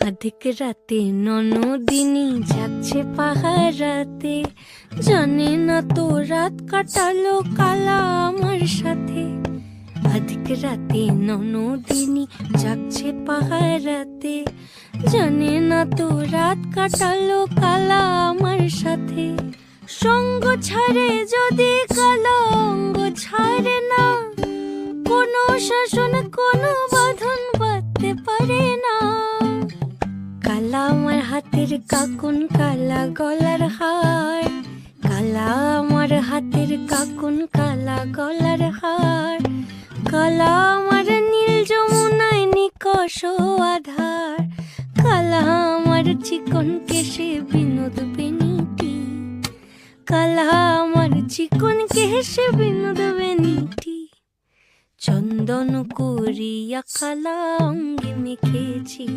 আধিক রাতে ননদিনী যাচ্ছে পাহারাতে, জানে না তো রাত কাটালো কালা আমার সাথে। আধিক রাতে ননদিনী যাচ্ছে পাহারাতে, জানে না তো রাত কাটালো কালা আমার সাথে। সঙ্গ ছাড়ে যদি কালা অঙ্গ ছাড়ে না, কোনো শাসন কোনো বাঁধন বাঁধতে পারে না। কালা আমার হাতের কাকুন কালা গলার হার, কালা আমার হাতের কাকুন কালা গলার হার। কালা আমার নীল যমুনায় নিকষ আধার, কালা আমার চিকন কেশে বিনোদ বেনিটি। কালা আমার চিকন কেশে বিনোদ বেনিটি। চন্দন করিয়া কালা অঙ্গে মেখেছি।